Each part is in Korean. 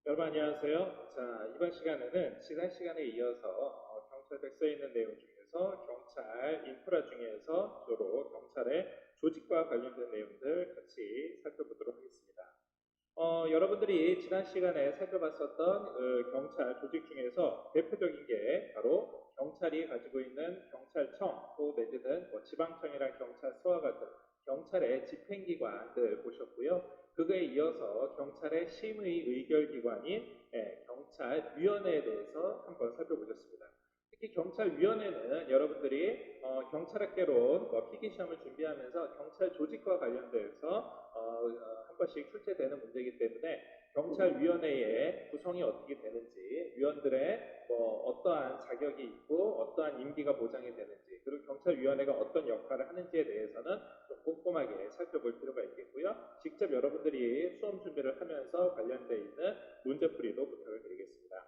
여러분 안녕하세요. 자, 이번 시간에는 지난 시간에 이어서 경찰에 써있는 내용 중에서 경찰 인프라 중에서 주로 경찰의 조직과 관련된 내용들 같이 살펴보도록 하겠습니다. 여러분들이 지난 시간에 살펴봤었던 경찰 조직 중에서 대표적인 게 바로 경찰이 가지고 있는 경찰청 또 내지는 지방청이나 경찰서와 같은 경찰의 집행기관들 보셨고요. 그거에 이어서 경찰의 심의 의결기관인 경찰위원회에 대해서 한번 살펴보셨습니다. 특히 경찰위원회는 여러분들이 경찰학개론 필기시험을 준비하면서 경찰 조직과 관련돼서 한 번씩 출제되는 문제이기 때문에 경찰위원회의 구성이 어떻게 되는지, 위원들의 어떠한 자격이 있고 어떠한 임기가 보장이 되는지, 그리고 경찰위원회가 어떤 역할을 하는지에 대해서는 좀 꼼꼼하게 살펴볼 필요가 있겠고요. 직접 여러분들이 수험 준비를 하면서 관련되어 있는 문제풀이도 부탁을 드리겠습니다.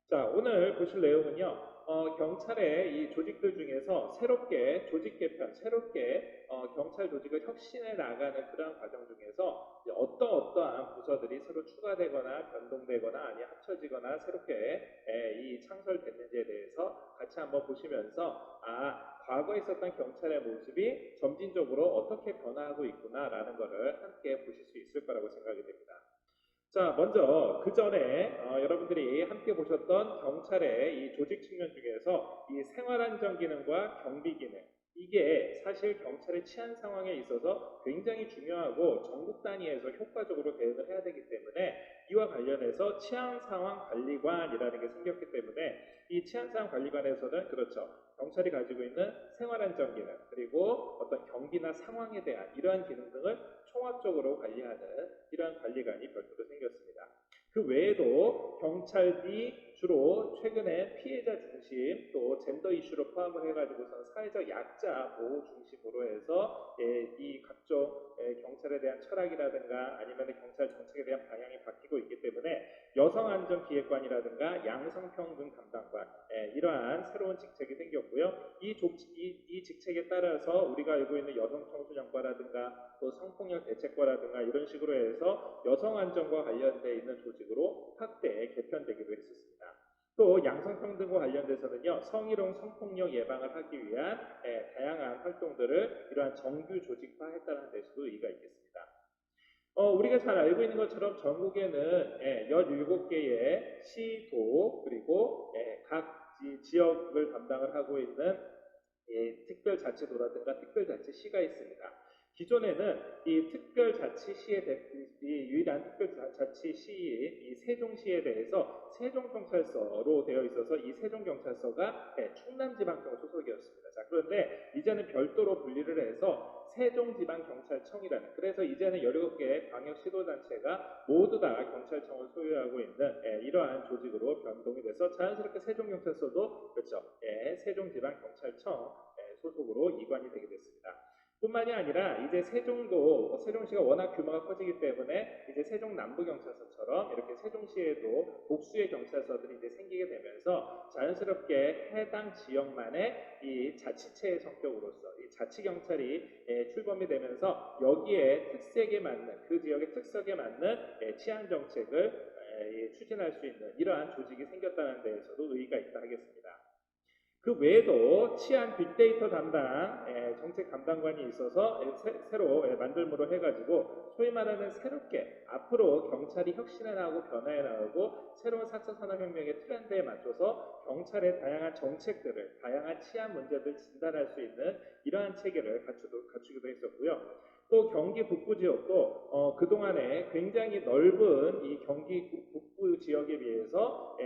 자, 오늘 보실 내용은요. 경찰의 이 조직들 중에서 새롭게 조직 개편, 새롭게 경찰 조직을 혁신해 나가는 그러한 과정 중에서 어떠한 부서들이 새로 추가되거나 변동되거나 아니면 합쳐지거나 새롭게 이 창설됐는지에 대해서 같이 한번 보시면서 과거에 있었던 경찰의 모습이 점진적으로 어떻게 변화하고 있구나라는 것을 함께 보실 수 있을 거라고 생각이 됩니다. 자, 먼저 그 전에 여러분들이 함께 보셨던 경찰의 이 조직 측면 중에서 이 생활안전 기능과 경비 기능, 이게 사실 경찰의 치안 상황에 있어서 굉장히 중요하고 전국 단위에서 효과적으로 대응을 해야 되기 때문에 이와 관련해서 치안 상황 관리관이라는 게 생겼기 때문에 이 치안 상황 관리관에서는 그렇죠. 경찰이 가지고 있는 생활안전 기능 그리고 어떤 경비나 상황에 대한 이러한 기능 등을 총합적으로 관리하는 이러한 관리관이 별도로 생겼습니다. 그 외에도 경찰이 주로 최근에 피해자 중심 또 젠더 이슈로 포함을 해가지고선 사회적 약자 보호 중심으로 해서 이 각종 경찰에 대한 철학이라든가 아니면 경찰 정책에 대한 방향이 바뀌고 있기 때문에 여성안전기획관이라든가 양성평등 담당관 이러한 새로운 직책이 생겼고요. 이 직책에 따라서 우리가 알고 있는 여성청소년과라든가 또 성폭력 대책과라든가 이런 식으로 해서 여성안전과 관련되어 있는 조직으로 확대 개편되기도 했었습니다. 또 양성평등과 관련돼서는요. 성희롱 성폭력 예방을 하기 위한 다양한 활동들을 이러한 정규 조직화했다는 데서도 의의가 있겠습니다. 우리가 잘 알고 있는 것처럼 전국에는 17개의 시도 그리고 각 지역을 담당을 하고 있는 특별자치도라든가 특별자치시가 있습니다. 기존에는 이 특별자치시의 유일한 특별자치시인 이 세종시에 대해서 세종경찰서로 되어 있어서 이 세종경찰서가 충남지방청 소속이었습니다. 자, 그런데 이제는 별도로 분리를 해서 세종지방경찰청이라는, 그래서 이제는 17개의 광역시도단체가 모두 다 경찰청을 소유하고 있는 이러한 조직으로 변동이 돼서 자연스럽게 세종경찰서도 그렇죠. 세종지방경찰청 소속으로 이관이 되게 됐습니다. 뿐만이 아니라 이제 세종시가 워낙 규모가 커지기 때문에 이제 세종 남부경찰서처럼 이렇게 세종시에도 복수의 경찰서들이 이제 생기게 되면서 자연스럽게 해당 지역만의 이 자치체의 성격으로서 이 자치경찰이 출범이 되면서 여기에 특색에 맞는 그 지역의 특색에 맞는 치안 정책을 추진할 수 있는 이러한 조직이 생겼다는 데에서도 의의가 있다 하겠습니다. 그 외에도 치안 빅데이터 담당 정책 담당관이 있어서 새로 만들므로 해가지고 소위 말하는 새롭게 앞으로 경찰이 혁신해 나가고 변화해 나가고 새로운 4차 산업혁명의 트렌드에 맞춰서 경찰의 다양한 정책들을 다양한 치안 문제들을 진단할 수 있는 이러한 체계를 갖추기도 했었고요. 또 경기 북부 지역도 그동안에 굉장히 넓은 이 경기 북부 지역에 비해서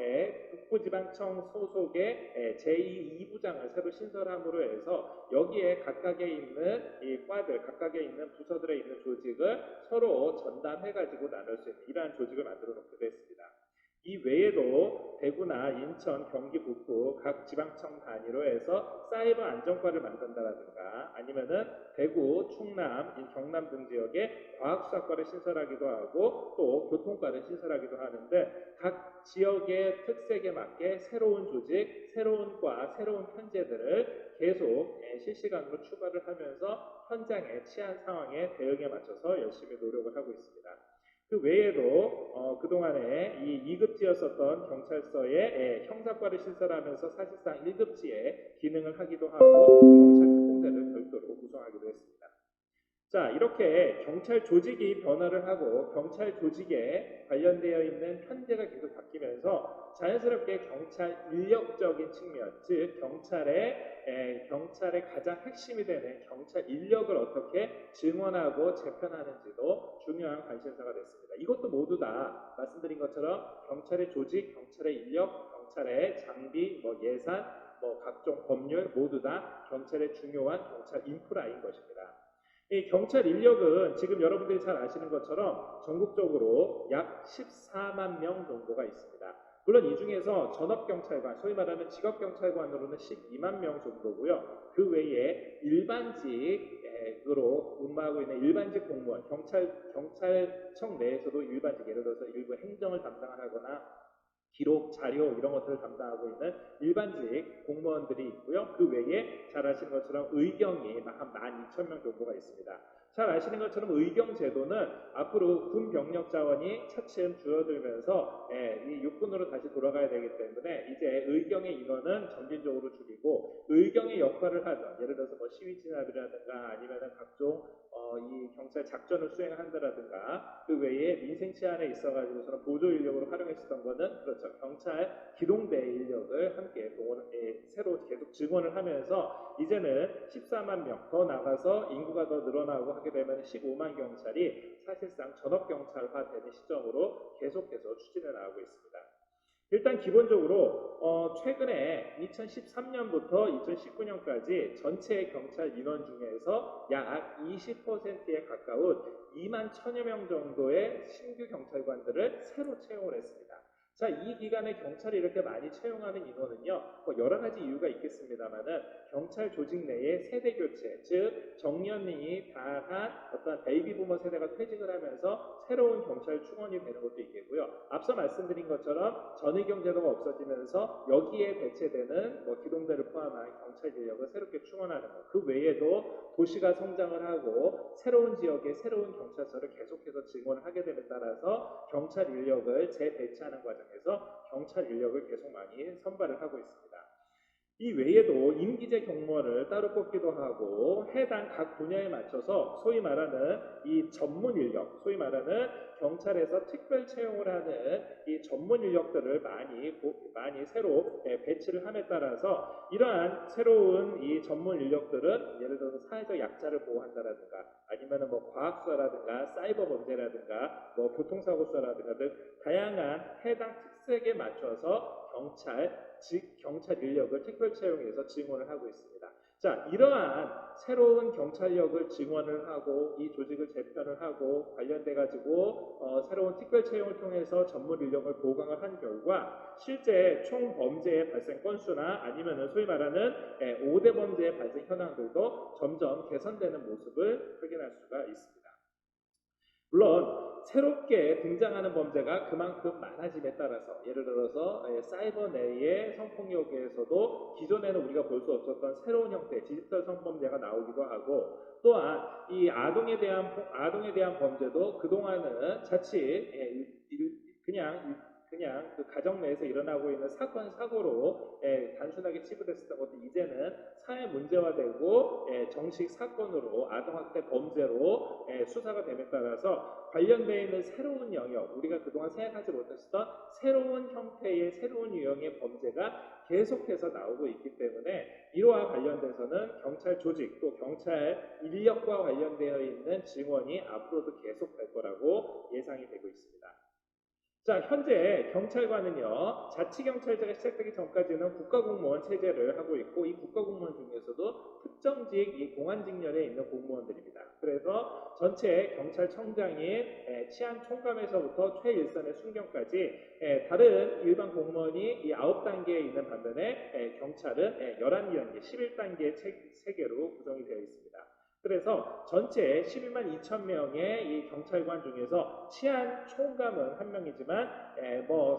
북부지방청 소속의 제2부장을 새로 신설함으로 해서 여기에 각각에 있는 이 과들, 각각에 있는 부서들에 있는 조직을 서로 전담해가지고 나눌 수 있는 이러한 조직을 만들어 놓기도 했습니다. 이 외에도 대구나 인천, 경기 북부 각 지방청 단위로 해서 사이버 안전과를 만든다라든가 아니면은 대구, 충남, 경남 등 지역에 과학수사과를 신설하기도 하고 또 교통과를 신설하기도 하는데 각 지역의 특색에 맞게 새로운 조직, 새로운 과, 새로운 편제들을 계속 실시간으로 추가를 하면서 현장의 치안 상황에 대응에 맞춰서 열심히 노력을 하고 있습니다. 그 외에도 그동안에 이 2급지였었던 경찰서에 형사과를 신설하면서 사실상 1급지의 기능을 하기도 하고 경찰 특공대를 별도로 구성하기도 했습니다. 자, 이렇게 경찰 조직이 변화를 하고 경찰 조직에 관련되어 있는 편제가 계속 바뀌면서 자연스럽게 경찰 인력적인 측면, 즉 경찰의 가장 핵심이 되는 경찰 인력을 어떻게 증원하고 재편하는지도 중요한 관심사가 됐습니다. 이것도 모두 다 말씀드린 것처럼 경찰의 조직, 경찰의 인력, 경찰의 장비, 예산, 각종 법률 모두 다 경찰의 중요한 경찰 인프라인 것입니다. 이 경찰 인력은 지금 여러분들이 잘 아시는 것처럼 전국적으로 약 14만 명 정도가 있습니다. 물론 이 중에서 전업경찰관, 소위 말하는 직업경찰관으로는 12만 명 정도고요. 그 외에 일반직으로 근무하고 있는 일반직 공무원, 경찰청 내에서도 일반직, 예를 들어서 일부 행정을 담당하거나 기록, 자료 이런 것들을 담당하고 있는 일반직 공무원들이 있고요. 그 외에 잘 아시는 것처럼 의경이 한 12,000명 정도가 있습니다. 잘 아시는 것처럼 의경 제도는 앞으로 군 병력 자원이 차츰 줄어들면서 이 육군으로 다시 돌아가야 되기 때문에 이제 의경의 인원은 점진적으로 줄이고 의경의 역할을 하던 예를 들어서 시위 진압이라든가 아니면 각종 이 경찰 작전을 수행한다라든가 그 외에 민생 치안에 있어가지고서는 보조 인력으로 활용했었던 거는 그렇죠. 경찰 기동대 인력을 함께 새로 계속 증원을 하면서 이제는 14만 명 더 나가서 인구가 더 늘어나고 하게 되면 15만 경찰이 사실상 전업경찰화 되는 시점으로 계속해서 추진해 나가고 있습니다. 일단 기본적으로 최근에 2013년부터 2019년까지 전체 경찰 인원 중에서 약 20%에 가까운 2만 1천여 명 정도의 신규 경찰관들을 새로 채용을 했습니다. 자, 이 기간에 경찰이 이렇게 많이 채용하는 인원은요, 여러 가지 이유가 있겠습니다만은 경찰 조직 내의 세대 교체, 즉 정년이 다한 어떤 베이비 부머 세대가 퇴직을 하면서 새로운 경찰 충원이 되는 것도 있겠고요. 앞서 말씀드린 것처럼 전의경 제도가 없어지면서 여기에 대체되는 기동대를 포함한 경찰 인력을 새롭게 충원하는 것. 그 외에도 도시가 성장을 하고 새로운 지역에 새로운 경찰서를 계속해서 증원을 하게 됨에 따라서 경찰 인력을 재배치하는 과정에서 경찰 인력을 계속 많이 선발을 하고 있습니다. 이 외에도 임기제 경무원을 따로 뽑기도 하고 해당 각 분야에 맞춰서 소위 말하는 이 전문 인력, 소위 말하는 경찰에서 특별 채용을 하는 이 전문 인력들을 많이 새로 배치를 함에 따라서 이러한 새로운 이 전문 인력들은 예를 들어서 사회적 약자를 보호한다라든가 아니면은 과학수사라든가 사이버 범죄라든가 교통사고 수사라든가 등 다양한 해당 특색에 맞춰서 경찰 인력을 특별 채용해서 증원을 하고 있습니다. 자, 이러한 새로운 경찰력을 증원을 하고 이 조직을 재편을 하고 관련돼 가지고 새로운 특별 채용을 통해서 전문 인력을 보강을 한 결과 실제 총 범죄의 발생 건수나 아니면은 소위 말하는 5대 범죄의 발생 현황들도 점점 개선되는 모습을 확인할 수가 있습니다. 물론 새롭게 등장하는 범죄가 그만큼 많아짐에 따라서 예를 들어서 사이버 내의 성폭력에서도 기존에는 우리가 볼 수 없었던 새로운 형태 디지털 성범죄가 나오기도 하고 또한 이 아동에 대한 범죄도 그동안은 자칫 그냥 그 가정 내에서 일어나고 있는 사건 사고로 단순하게 치부됐었던 것도 이제는 사회 문제화되고 정식 사건으로 아동학대 범죄로 수사가 됨에 따라서 관련되어 있는 새로운 영역, 우리가 그동안 생각하지 못했었던 새로운 형태의 새로운 유형의 범죄가 계속해서 나오고 있기 때문에 이와 관련돼서는 경찰 조직 또 경찰 인력과 관련되어 있는 증원이 앞으로도 계속될 거라고 예상이 되고 있습니다. 자, 현재 경찰관은요, 자치경찰제가 시작되기 전까지는 국가공무원 체제를 하고 있고, 이 국가공무원 중에서도 특정직, 이 공안직렬에 있는 공무원들입니다. 그래서 전체 경찰청장이 치안총감에서부터 최일선의 순경까지 다른 일반 공무원이 이 9단계에 있는 반면에 경찰은 11단계, 11단계의 체계로 구성이 되어 있습니다. 그래서 전체 11만 2천 명의 이 경찰관 중에서 치안 총감은 한 명이지만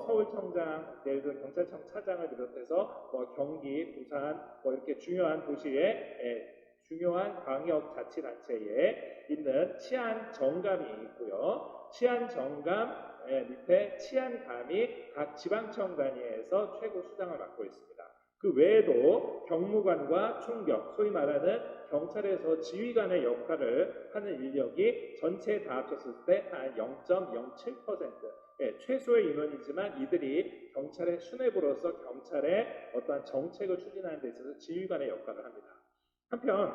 서울청장, 예를 들어 경찰청 차장을 비롯해서 경기, 부산 이렇게 중요한 도시의 중요한 광역자치단체에 있는 치안 정감이 있고요. 치안 정감 밑에 치안감이 각 지방청 단위에서 최고 수장을 맡고 있습니다. 그 외에도 경무관과 총경, 소위 말하는 경찰에서 지휘관의 역할을 하는 인력이 전체에 다 합쳤을 때 한 0.07%, 최소의 인원이지만 이들이 경찰의 수뇌부로서 경찰의 어떠한 정책을 추진하는 데 있어서 지휘관의 역할을 합니다. 한편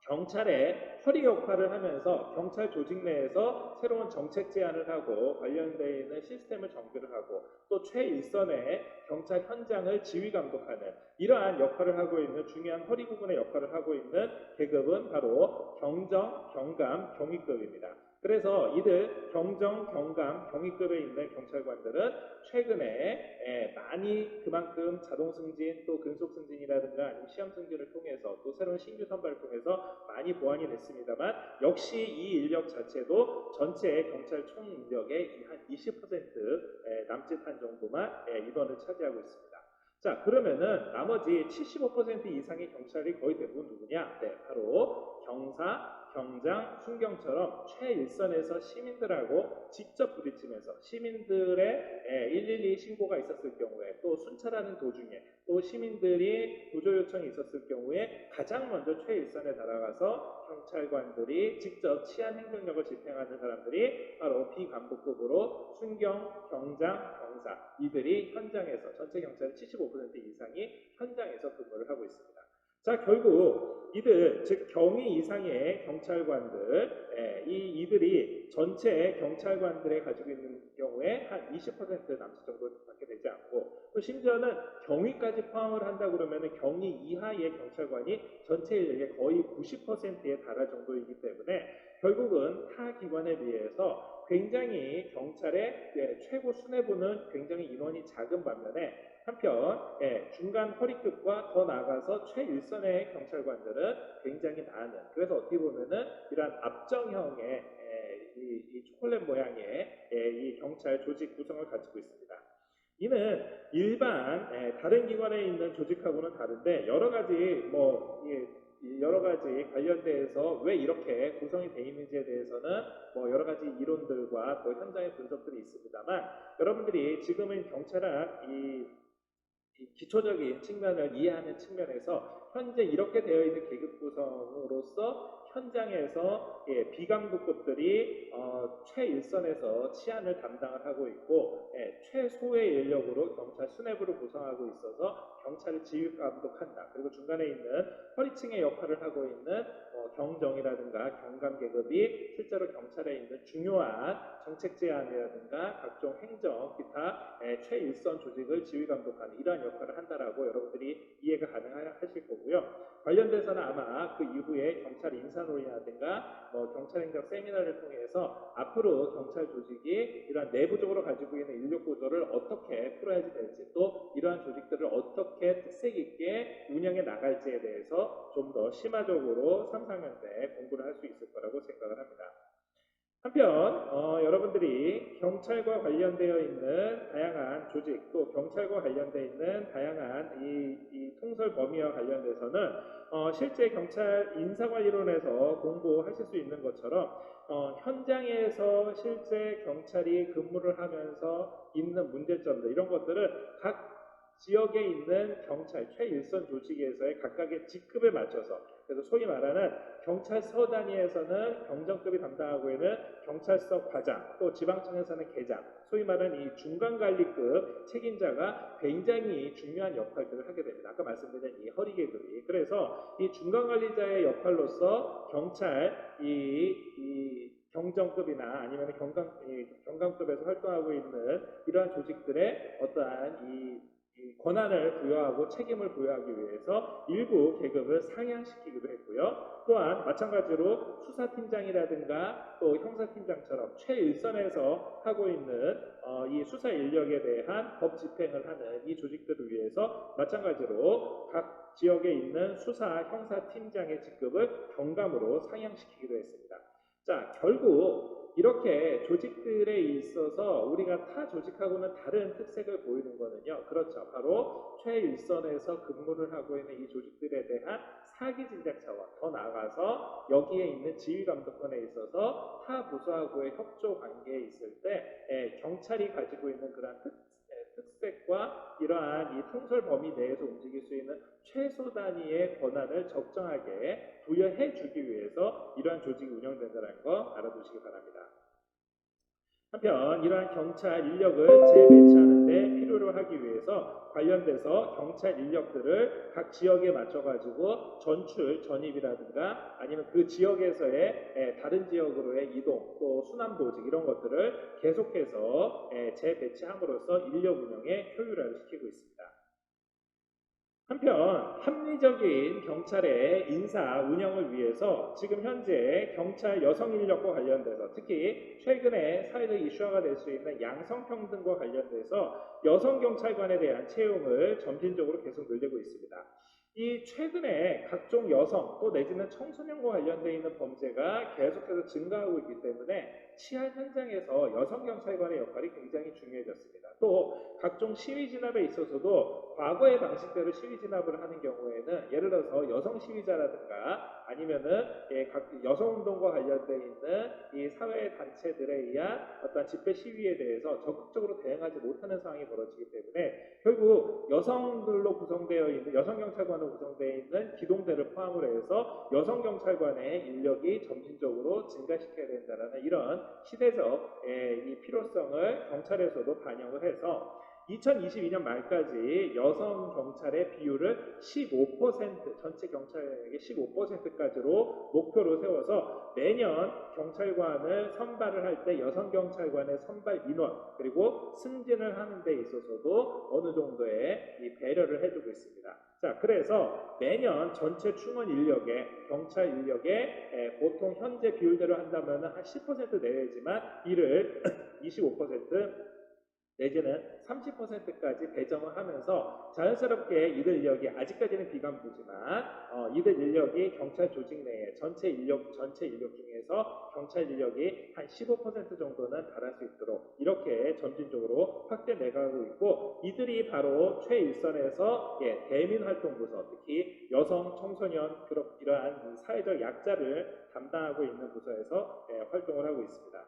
경찰의 허리 역할을 하면서 경찰 조직 내에서 새로운 정책 제안을 하고 관련되어 있는 시스템을 정비를 하고 또 최일선의 경찰 현장을 지휘 감독하는 이러한 역할을 하고 있는 중요한 허리 부분의 역할을 하고 있는 계급은 바로 경정, 경감, 경위급입니다. 그래서 이들 경정, 경감, 경위급에 있는 경찰관들은 최근에 많이 그만큼 자동 승진 또 근속 승진이라든가 아니면 시험 승진을 통해서 또 새로운 신규 선발을 통해서 많이 보완이 됐습니다만 역시 이 인력 자체도 전체 경찰 총 인력의 한 20% 남짓한 정도만 인원을 차지하고 있습니다. 자, 그러면은 나머지 75% 이상의 경찰이 거의 대부분 누구냐? 네, 바로 경사, 경장, 순경처럼 최일선에서 시민들하고 직접 부딪히면서 시민들의 112 신고가 있었을 경우에 또 순찰하는 도중에 또 시민들이 구조 요청이 있었을 경우에 가장 먼저 최일선에 날아가서 경찰관들이 직접 치안 행정력을 집행하는 사람들이 바로 비간부급으로 순경, 경장, 경사 이들이 현장에서 전체 경찰의 75% 이상이 현장에서 근무를 하고 있습니다. 자, 결국 이들 즉 경위 이상의 경찰관들 이들이 전체 경찰관들의 가지고 있는 경우에 한 20% 남짓 정도밖에 되지 않고 또 심지어는 경위까지 포함을 한다 그러면 경위 이하의 경찰관이 전체 인력의 거의 90%에 달할 정도이기 때문에 결국은 타 기관에 비해서 굉장히 경찰의 최고 수뇌부는 굉장히 인원이 작은 반면에 한편 중간 허리급과 더 나아가서 최일선의 경찰관들은 굉장히 많은 그래서 어떻게 보면은 이러한 압정형의 이 초콜릿 모양의 이 경찰 조직 구성을 가지고 있습니다. 이는 일반 다른 기관에 있는 조직하고는 다른데 여러 가지 관련돼서 왜 이렇게 구성이 되어 있는지에 대해서는 여러 가지 이론들과 또 현장의 분석들이 있습니다만 여러분들이 지금은 경찰학 이 기초적인 측면을 이해하는 측면에서 현재 이렇게 되어 있는 계급 구성으로서 현장에서 비간부급들이 최일선에서 치안을 담당을 하고 있고 최소의 인력으로 경찰 수뇌부를 구성하고 있어서 경찰을 지휘 감독한다. 그리고 중간에 있는 허리층의 역할을 하고 있는 경정이라든가 경감 계급이 실제로 경찰에 있는 중요한 정책 제안이라든가 각종 행정, 기타 최일선 조직을 지휘 감독하는 이러한 역할을 한다라고 여러분들이 이해가 가능하실 거고요. 관련돼서는 아마 그 이후에 경찰 인사놀이라든가 경찰행정 세미나를 통해서 앞으로 경찰 조직이 이러한 내부적으로 가지고 있는 인력 구조를 어떻게 풀어야지 될지 또 이러한 조직들을 어떻게 특색 있게 운영해 나갈지에 대해서 좀 더 심화적으로 3, 4학년 때 공부를 할 수 있을 거라고 생각을 합니다. 한편 여러분들이 경찰과 관련되어 있는 다양한 조직 또 경찰과 관련되어 있는 다양한 이 통솔 범위와 관련돼서는 실제 경찰 인사관리론에서 공부하실 수 있는 것처럼 현장에서 실제 경찰이 근무를 하면서 있는 문제점들 이런 것들은 각 지역에 있는 경찰 최일선 조직에서의 각각의 직급에 맞춰서 그래서 소위 말하는 경찰서 단위에서는 경정급이 담당하고 있는 경찰서 과장 또 지방청에서는 계장 소위 말하는 이 중간관리급 책임자가 굉장히 중요한 역할들을 하게 됩니다. 아까 말씀드린 이 허리계급이 그래서 이 중간관리자의 역할로서 경찰 이 경정급이나 아니면 경감급에서 활동하고 있는 이러한 조직들의 어떠한 이 권한을 부여하고 책임을 부여하기 위해서 일부 계급을 상향시키기도 했고요. 또한 마찬가지로 수사팀장이라든가 또 형사팀장처럼 최일선에서 하고 있는 이 수사 인력에 대한 법 집행을 하는 이 조직들을 위해서 마찬가지로 각 지역에 있는 수사 형사팀장의 직급을 경감으로 상향시키기도 했습니다. 자, 결국 이렇게 조직들에 있어서 우리가 타 조직하고는 다른 특색을 보이는 거는요. 그렇죠. 바로 최일선에서 근무를 하고 있는 이 조직들에 대한 사기 진작 차원, 더 나아가서 여기에 있는 지휘 감독권에 있어서 타 부서하고의 협조 관계에 있을 때 경찰이 가지고 있는 그러한 특색과 이러한 이 통솔 범위 내에서 움직일 수 있는 최소 단위의 권한을 적정하게 부여해 주기 위해서 이러한 조직이 운영된다는 거 알아두시기 바랍니다. 한편 이러한 경찰 인력을 재배치하는 데 필요로 하기 위해서 관련돼서 경찰 인력들을 각 지역에 맞춰가지고 전입이라든가 아니면 그 지역에서의 다른 지역으로의 이동 또 순환 보직 이런 것들을 계속해서 재배치함으로써 인력 운영에 효율화를 시키고 있습니다. 한편 합리적인 경찰의 인사 운영을 위해서 지금 현재 경찰 여성 인력과 관련돼서 특히 최근에 사회적 이슈화가 될 수 있는 양성평등과 관련돼서 여성 경찰관에 대한 채용을 점진적으로 계속 늘리고 있습니다. 이 최근에 각종 여성 또 내지는 청소년과 관련되어 있는 범죄가 계속해서 증가하고 있기 때문에 치안 현장에서 여성 경찰관의 역할이 굉장히 중요해졌습니다. 또 각종 시위 진압에 있어서도 과거의 방식대로 시위 진압을 하는 경우에는 예를 들어서 여성 시위자라든가 아니면은 각 여성 운동과 관련되어 있는 이 사회 단체들에 의한 어떤 집회 시위에 대해서 적극적으로 대응하지 못하는 상황이 벌어지기 때문에 결국 여성들로 구성되어 있는 여성 경찰관으로 구성되어 있는 기동대를 포함으로 해서 여성 경찰관의 인력이 점진적으로 증가시켜야 된다는 이런 시대적 이 필요성을 경찰에서도 반영을 해서 2022년 말까지 여성 경찰의 비율을 15% 전체 경찰력의 15%까지로 목표로 세워서 매년 경찰관을 선발을 할 때 여성 경찰관의 선발 인원 그리고 승진을 하는 데 있어서도 어느 정도의 이 배려를 해주고 있습니다. 자, 그래서 매년 전체 충원 인력의 경찰 인력의 보통 현재 비율대로 한다면 한 10% 내외지만 이를 25% 내지는 30%까지 배정을 하면서 자연스럽게 이들 인력이 아직까지는 비간부지만 이들 인력이 경찰 조직 내에 전체 인력 중에서 경찰 인력이 한 15% 정도는 달할 수 있도록 이렇게 점진적으로 확대 내가고 있고 이들이 바로 최일선에서 대민활동부서 특히 여성, 청소년 이러한 사회적 약자를 담당하고 있는 부서에서 활동을 하고 있습니다.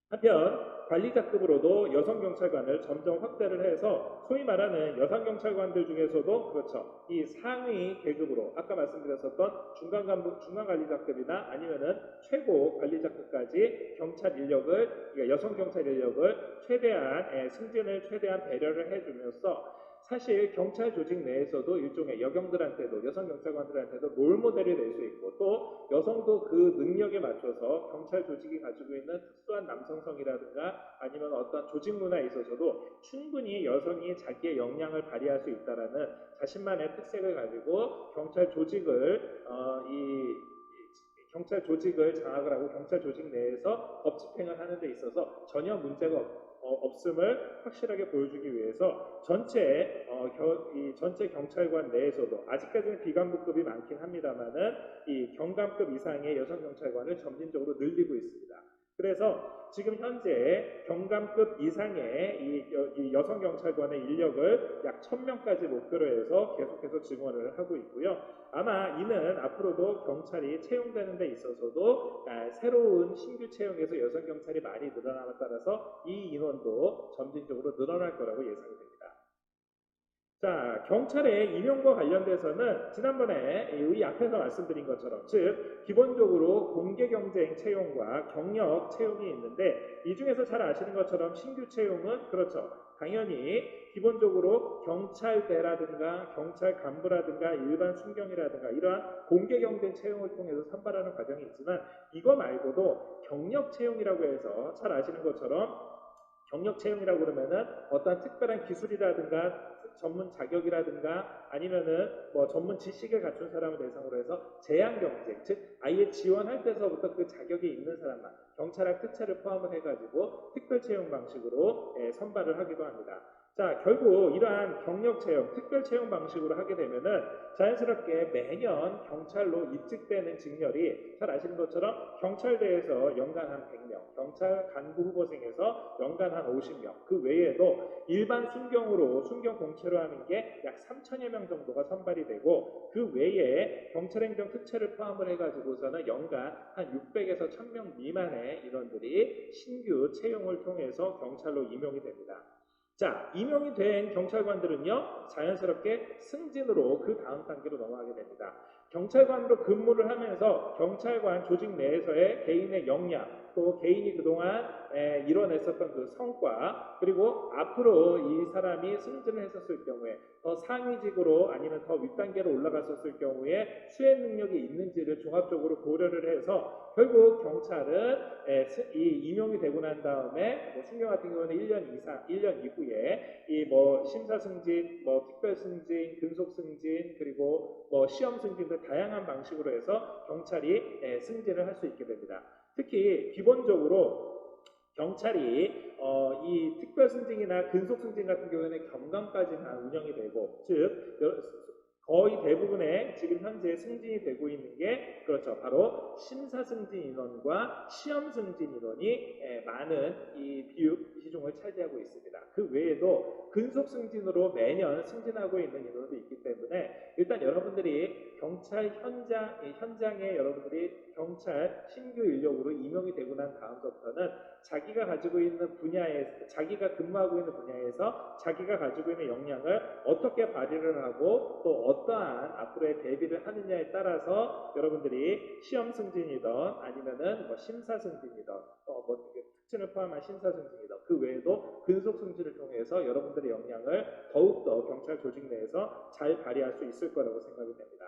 한편 관리자급으로도 여성경찰관을 점점 확대를 해서 소위 말하는 여성경찰관들 중에서도 그렇죠. 이 상위 계급으로 아까 말씀드렸었던 중간관리자급이나 아니면은 최고 관리자급까지 경찰 인력을 그러니까 여성경찰 인력을 최대한 승진을 최대한 배려를 해주면서 사실 경찰 조직 내에서도 일종의 여경들한테도 여성 경찰관들한테도 롤모델이 될 수 있고 또 여성도 그 능력에 맞춰서 경찰 조직이 가지고 있는 특수한 남성성이라든가 아니면 어떤 조직 문화에 있어서도 충분히 여성이 자기의 역량을 발휘할 수 있다라는 자신만의 특색을 가지고 경찰 조직을 경찰 조직을 장악을 하고 경찰 조직 내에서 법 집행을 하는 데 있어서 전혀 문제가 없음을 확실하게 보여주기 위해서 전체 경찰관 내에서도 아직까지는 비간부급이 많긴 합니다만은 이 경감급 이상의 여성 경찰관을 점진적으로 늘리고 있습니다. 그래서 지금 현재 경감급 이상의 이 여성 경찰관의 인력을 약 1000명까지 목표로 해서 계속해서 증원을 하고 있고요. 아마 이는 앞으로도 경찰이 채용되는 데 있어서도 새로운 신규 채용에서 여성 경찰이 많이 늘어남에 따라서 이 인원도 점진적으로 늘어날 거라고 예상이 됩니다. 자, 경찰의 임용과 관련돼서는 지난번에 이 앞에서 말씀드린 것처럼 즉 기본적으로 공개 경쟁 채용과 경력 채용이 있는데 이 중에서 잘 아시는 것처럼 신규 채용은 그렇죠. 당연히 기본적으로 경찰대라든가 경찰 간부라든가 일반 순경이라든가 이러한 공개 경쟁 채용을 통해서 선발하는 과정이 있지만 이거 말고도 경력 채용이라고 해서 잘 아시는 것처럼 경력 채용이라고 그러면은 어떤 특별한 기술이라든가 전문 자격이라든가 아니면은 뭐 전문 지식을 갖춘 사람을 대상으로 해서 제한 경쟁, 즉 아예 지원할 때서부터 그 자격이 있는 사람만 경찰학 특채를 포함을 해가지고 특별 채용 방식으로 선발을 하기도 합니다. 자, 결국 이러한 경력 채용, 특별 채용 방식으로 하게 되면은 자연스럽게 매년 경찰로 입직되는 직렬이 잘 아시는 것처럼 경찰대에서 연간 한 100명, 경찰 간부 후보생에서 연간 한 50명, 그 외에도 일반 순경으로 순경 공채로 하는 게 약 3천여 명 정도가 선발이 되고 그 외에 경찰행정 특채를 포함을 해가지고서는 연간 한 600에서 1000명 미만의 인원들이 신규 채용을 통해서 경찰로 임용이 됩니다. 자, 임용이 된 경찰관들은요, 자연스럽게 승진으로 그 다음 단계로 넘어가게 됩니다. 경찰관으로 근무를 하면서 경찰관 조직 내에서의 개인의 역량, 또 개인이 그동안 이뤄냈었던 그 성과, 그리고 앞으로 이 사람이 승진을 했었을 경우에 더 상위직으로 아니면 더 윗단계로 올라갔었을 경우에 수행 능력이 있는지를 종합적으로 고려를 해서 결국 경찰은 이 임용이 되고 난 다음에 뭐 승경 같은 경우는 1년 이상, 1년 이후에 이 뭐 심사 승진, 뭐 특별 승진, 근속 승진, 그리고 뭐 시험 승진 등 다양한 방식으로 해서 경찰이 승진을 할 수 있게 됩니다. 특히 기본적으로 경찰이 이 특별 승진이나 근속 승진 같은 경우에는 경감까지만 운영이 되고, 즉 거의 대부분의 지금 현재 승진이 되고 있는 게 그렇죠. 바로 심사 승진 인원과 시험 승진 인원이 많은 이 비중을 차지하고 있습니다. 그 외에도 근속 승진으로 매년 승진하고 있는 인원도 있기 때문에 일단 여러분들이 경찰 현장에 여러분들이 경찰 신규 인력으로 임용이 되고 난 다음부터는 자기가 가지고 있는 분야에, 자기가 근무하고 있는 분야에서 자기가 가지고 있는 역량을 어떻게 발휘를 하고 또 어떠한 앞으로의 대비를 하느냐에 따라서 여러분들이 시험 승진이든 아니면은 뭐 심사 승진이든 뭐 특징을 포함한 심사 승진이든 그 외에도 근속 승진을 통해서 여러분들의 역량을 더욱더 경찰 조직 내에서 잘 발휘할 수 있을 거라고 생각이 됩니다.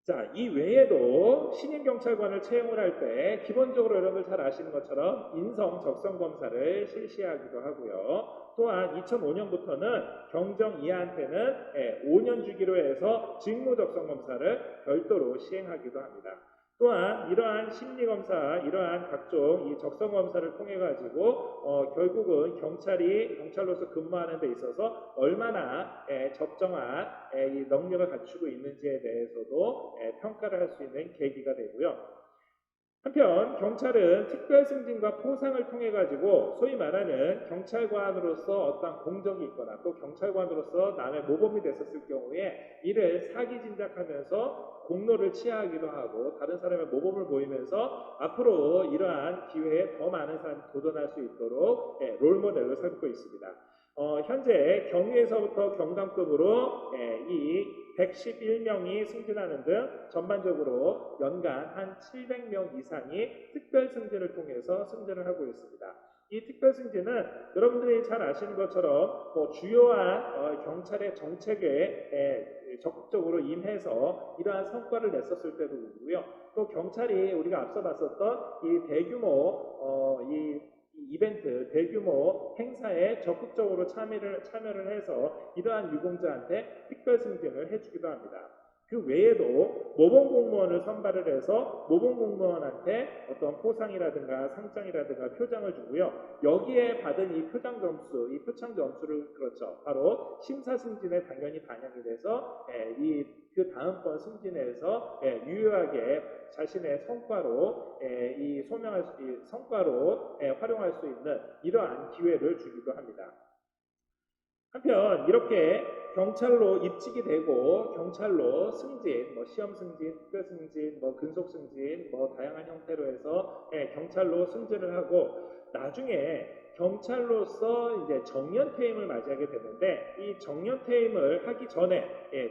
자, 이 외에도 신임 경찰관을 채용을 할 때 기본적으로 여러분들 잘 아시는 것처럼 인성 적성 검사를 실시하기도 하고요. 또한 2005년부터는 경정 이하한테는 5년 주기로 해서 직무 적성 검사를 별도로 시행하기도 합니다. 또한 이러한 심리검사, 이러한 각종 이 적성검사를 통해 가지고 결국은 경찰로서 근무하는 데 있어서 얼마나 적정한 이 능력을 갖추고 있는지에 대해서도 평가를 할 수 있는 계기가 되고요. 한편 경찰은 특별 승진과 포상을 통해 가지고 소위 말하는 경찰관으로서 어떤 공적이 있거나 또 경찰관으로서 남의 모범이 됐었을 경우에 이를 사기 진작하면서 공로를 취하기도 하고 다른 사람의 모범을 보이면서 앞으로 이러한 기회에 더 많은 사람이 도전할 수 있도록 롤모델로 삼고 있습니다. 현재 경위에서부터 경감급으로 이 111명이 승진하는 등 전반적으로 연간 한 700명 이상이 특별 승진을 통해서 승진을 하고 있습니다. 이 특별 승진은 여러분들이 잘 아시는 것처럼 뭐 주요한 경찰의 정책에 적극적으로 임해서 이러한 성과를 냈었을 때도 있고요. 또 경찰이 우리가 앞서 봤었던 이 대규모 이벤트, 대규모 행사에 적극적으로 참여를 해서 이러한 유공자한테 특별 승진을 해주기도 합니다. 그 외에도 모범 공무원을 선발을 해서 모범 공무원한테 어떤 포상이라든가 상장이라든가 표彰을 주고요. 여기에 받은 이 표창 점수를 그렇죠. 바로 심사 승진에 당연히 반영이 돼서 그 다음번 승진에서 유효하게 자신의 성과로 성과로 활용할 수 있는 이러한 기회를 주기도 합니다. 한편 이렇게 경찰로 입직이 되고 경찰로 승진, 뭐 시험 승진, 특별 승진, 뭐 근속 승진, 뭐 다양한 형태로 해서 경찰로 승진을 하고 나중에 경찰로서 이제 정년 퇴임을 맞이하게 되는데 이 정년 퇴임을 하기 전에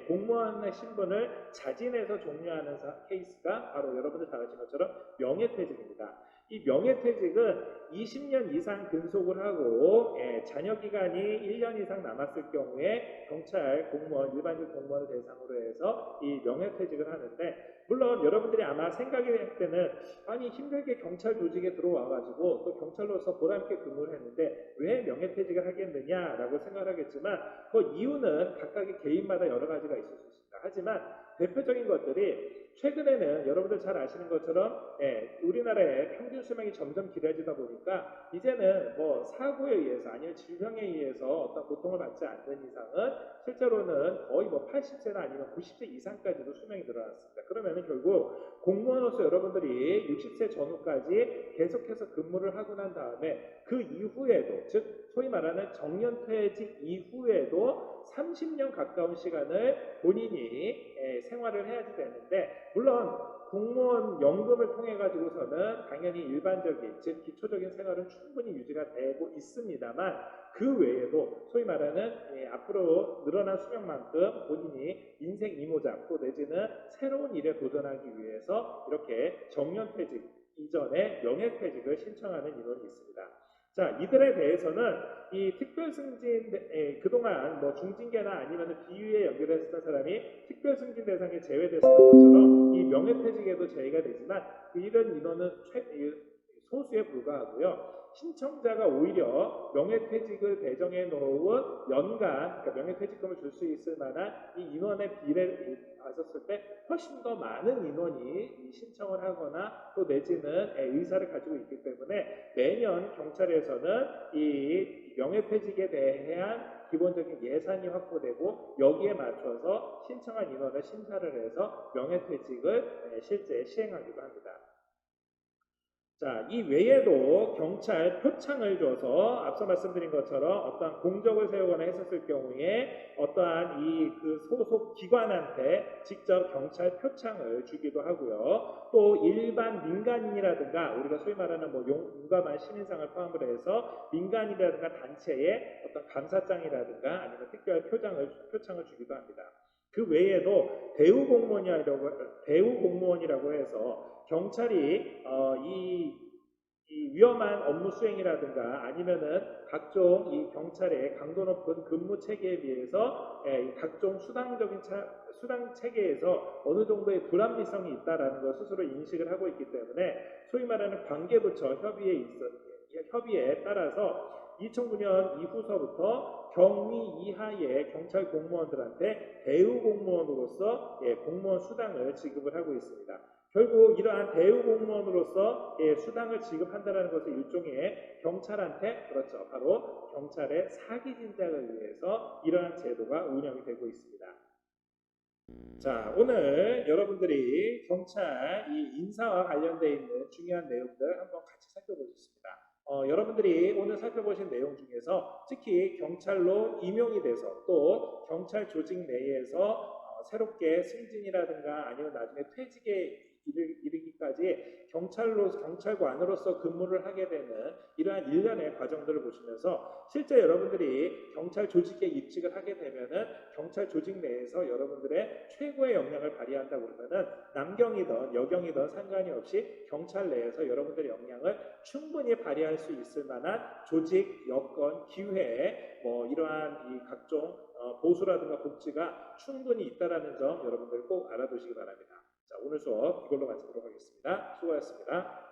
공무원의 신분을 자진해서 종료하는 케이스가 바로 여러분들 잘 아시는 것처럼 명예퇴직입니다. 이 명예퇴직은 20년 이상 근속을 하고 잔여 기간이 1년 이상 남았을 경우에 경찰 공무원, 일반직 공무원을 대상으로 해서 이 명예퇴직을 하는데 물론 여러분들이 아마 생각이 할 때는 아니 힘들게 경찰 조직에 들어와가지고 또 경찰로서 보람있게 근무를 했는데 왜 명예퇴직을 하겠느냐라고 생각을 하겠지만 그 이유는 각각의 개인마다 여러 가지가 있을 수 있습니다. 하지만 대표적인 것들이 최근에는 여러분들 잘 아시는 것처럼 우리나라의 평균 수명이 점점 길어지다 보니까 이제는 뭐 사고에 의해서 아니면 질병에 의해서 어떤 고통을 받지 않는 이상은 실제로는 거의 뭐 80세나 아니면 90세 이상까지도 수명이 늘어났습니다. 그러면은 결국 공무원으로서 여러분들이 60세 전후까지 계속해서 근무를 하고 난 다음에 그 이후에도, 즉 소위 말하는 정년퇴직 이후에도 30년 가까운 시간을 본인이 생활을 해야지 되는데, 물론 공무원 연금을 통해 가지고서는 당연히 일반적인, 즉 기초적인 생활은 충분히 유지가 되고 있습니다만, 그 외에도 소위 말하는 앞으로 늘어난 수명만큼 본인이 인생 이모작 또 내지는 새로운 일에 도전하기 위해서 이렇게 정년퇴직 이전에 명예퇴직을 신청하는 인원이 있습니다. 자, 이들에 대해서는 이 특별승진, 그동안 뭐 중징계나 아니면 비위에 연결했던 사람이 특별승진 대상에 제외됐었던 것처럼 이 명예퇴직에도 제외가 되지만, 이런 인원은 소수에 불과하고요. 신청자가 오히려 명예퇴직을 배정해 놓은 연간, 그러니까 명예퇴직금을 줄 수 있을 만한 이 인원의 비례를 봤었을 때 훨씬 더 많은 인원이 신청을 하거나 또 내지는 의사를 가지고 있기 때문에 매년 경찰에서는 이 명예퇴직에 대한 기본적인 예산이 확보되고 여기에 맞춰서 신청한 인원을 심사를 해서 명예퇴직을 실제 시행하기도 합니다. 자, 이 외에도 경찰 표창을 줘서 앞서 말씀드린 것처럼 어떠한 공적을 세우거나 했었을 경우에 어떠한 이 그 소속 기관한테 직접 경찰 표창을 주기도 하고요. 또 일반 민간인이라든가 우리가 소위 말하는 뭐 용감한 시민상을 포함을 해서 민간인이라든가 단체에 어떤 감사장이라든가 아니면 특별 표창을 주기도 합니다. 그 외에도 대우 공무원이라고 해서 경찰이 이 위험한 업무 수행이라든가 아니면은 각종 이 경찰의 강도 높은 근무 체계에 비해서 각종 수당 체계에서 어느 정도의 불합리성이 있다라는 걸 스스로 인식을 하고 있기 때문에 소위 말하는 관계부처 협의에 따라서 2009년 이후서부터 경위 이하의 경찰 공무원들한테 대우 공무원으로서 공무원 수당을 지급을 하고 있습니다. 결국 이러한 대우 공무원으로서 수당을 지급한다는 것은 일종의 경찰한테, 그렇죠, 바로 경찰의 사기 진작을 위해서 이러한 제도가 운영이 되고 있습니다. 자, 오늘 여러분들이 경찰 이 인사와 관련되어 있는 중요한 내용들 한번 같이 살펴보겠습니다. 여러분들이 오늘 살펴보신 내용 중에서 특히 경찰로 임용이 돼서 또 경찰 조직 내에서 새롭게 승진이라든가 아니면 나중에 퇴직에 이르기까지 경찰관으로서 근무를 하게 되는 이러한 일련의 과정들을 보시면서 실제 여러분들이 경찰 조직에 입직을 하게 되면은 경찰 조직 내에서 여러분들의 최고의 역량을 발휘한다고 그러면은 남경이든 여경이든 상관이 없이 경찰 내에서 여러분들의 역량을 충분히 발휘할 수 있을 만한 조직, 여건, 기회, 뭐 이러한 이 각종 보수라든가 복지가 충분히 있다라는 점 여러분들 꼭 알아두시기 바랍니다. 자, 오늘 수업 이걸로 마치도록 하겠습니다. 수고하셨습니다.